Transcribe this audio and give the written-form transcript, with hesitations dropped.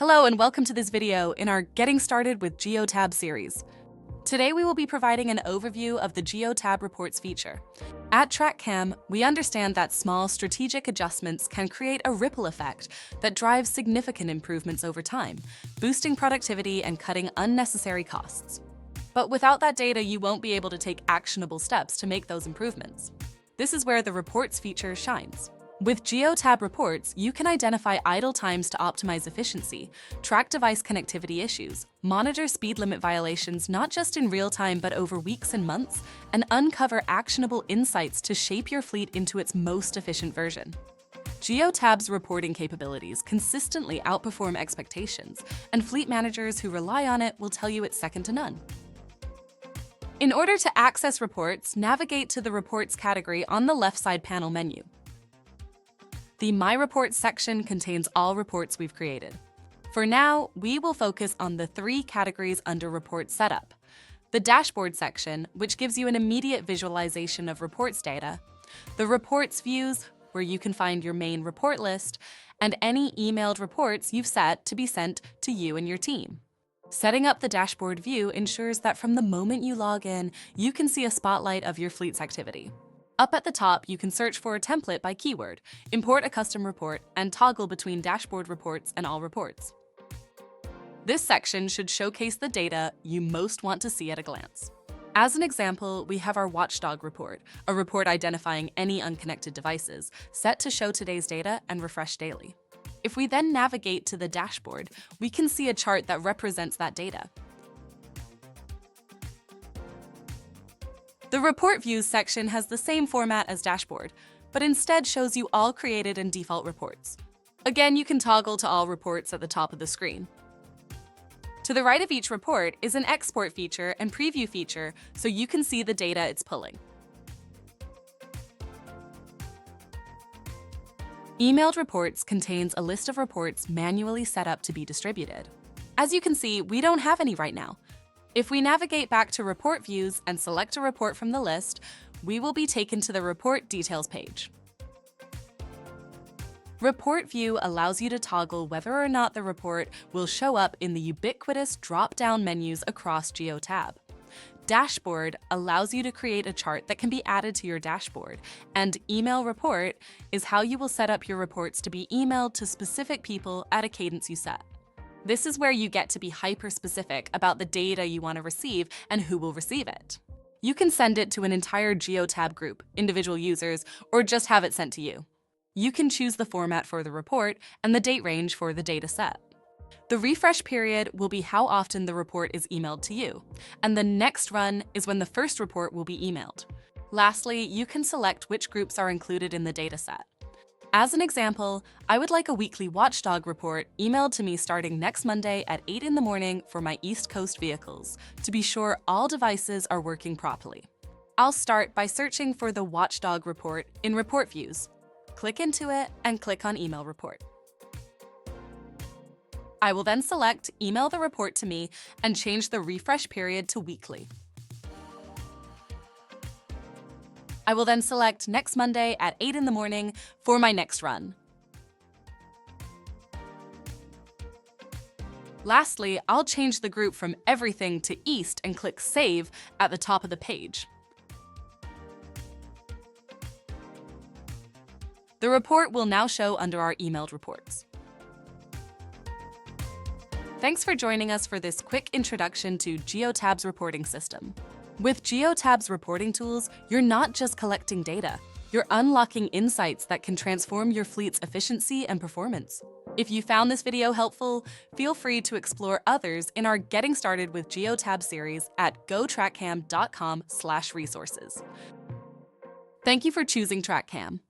Hello and welcome to this video in our Getting Started with GeoTab series. Today we will be providing an overview of the GeoTab Reports feature. At TrackCam, we understand that small strategic adjustments can create a ripple effect that drives significant improvements over time, boosting productivity and cutting unnecessary costs. But without that data, you won't be able to take actionable steps to make those improvements. This is where the Reports feature shines. With GeoTab Reports, you can identify idle times to optimize efficiency, track device connectivity issues, monitor speed limit violations not just in real time but over weeks and months, and uncover actionable insights to shape your fleet into its most efficient version. GeoTab's reporting capabilities consistently outperform expectations, and fleet managers who rely on it will tell you it's second to none. In order to access reports, navigate to the Reports category on the left side panel menu. The My Reports section contains all reports we've created. For now, we will focus on the 3 categories under Report Setup: the Dashboard section, which gives you an immediate visualization of reports data, the Reports views, where you can find your main report list, and any emailed reports you've set to be sent to you and your team. Setting up the dashboard view ensures that from the moment you log in, you can see a spotlight of your fleet's activity. Up at the top, you can search for a template by keyword, import a custom report, and toggle between dashboard reports and all reports. This section should showcase the data you most want to see at a glance. As an example, we have our Watchdog report, a report identifying any unconnected devices, set to show today's data and refresh daily. If we then navigate to the dashboard, we can see a chart that represents that data. The Report Views section has the same format as Dashboard, but instead shows you all created and default reports. Again, you can toggle to all reports at the top of the screen. To the right of each report is an export feature and preview feature, so you can see the data it's pulling. Emailed Reports contains a list of reports manually set up to be distributed. As you can see, we don't have any right now. If we navigate back to Report Views and select a report from the list, we will be taken to the Report Details page. Report View allows you to toggle whether or not the report will show up in the ubiquitous drop-down menus across GeoTab. Dashboard allows you to create a chart that can be added to your dashboard, and Email Report is how you will set up your reports to be emailed to specific people at a cadence you set. This is where you get to be hyper-specific about the data you want to receive and who will receive it. You can send it to an entire GeoTab group, individual users, or just have it sent to you. You can choose the format for the report and the date range for the data set. The refresh period will be how often the report is emailed to you, and the next run is when the first report will be emailed. Lastly, you can select which groups are included in the dataset. As an example, I would like a weekly Watchdog report emailed to me starting next Monday at 8 in the morning for my East Coast vehicles, to be sure all devices are working properly. I'll start by searching for the Watchdog report in Report Views. Click into it and click on Email Report. I will then select Email the report to me and change the refresh period to weekly. I will then select next Monday at 8 in the morning for my next run. Lastly, I'll change the group from Everything to East and click Save at the top of the page. The report will now show under our emailed reports. Thanks for joining us for this quick introduction to GeoTab's reporting system. With GeoTab's reporting tools, you're not just collecting data, you're unlocking insights that can transform your fleet's efficiency and performance. If you found this video helpful, feel free to explore others in our Getting Started with GeoTab series at gotrackcam.com/resources. Thank you for choosing TrackCam.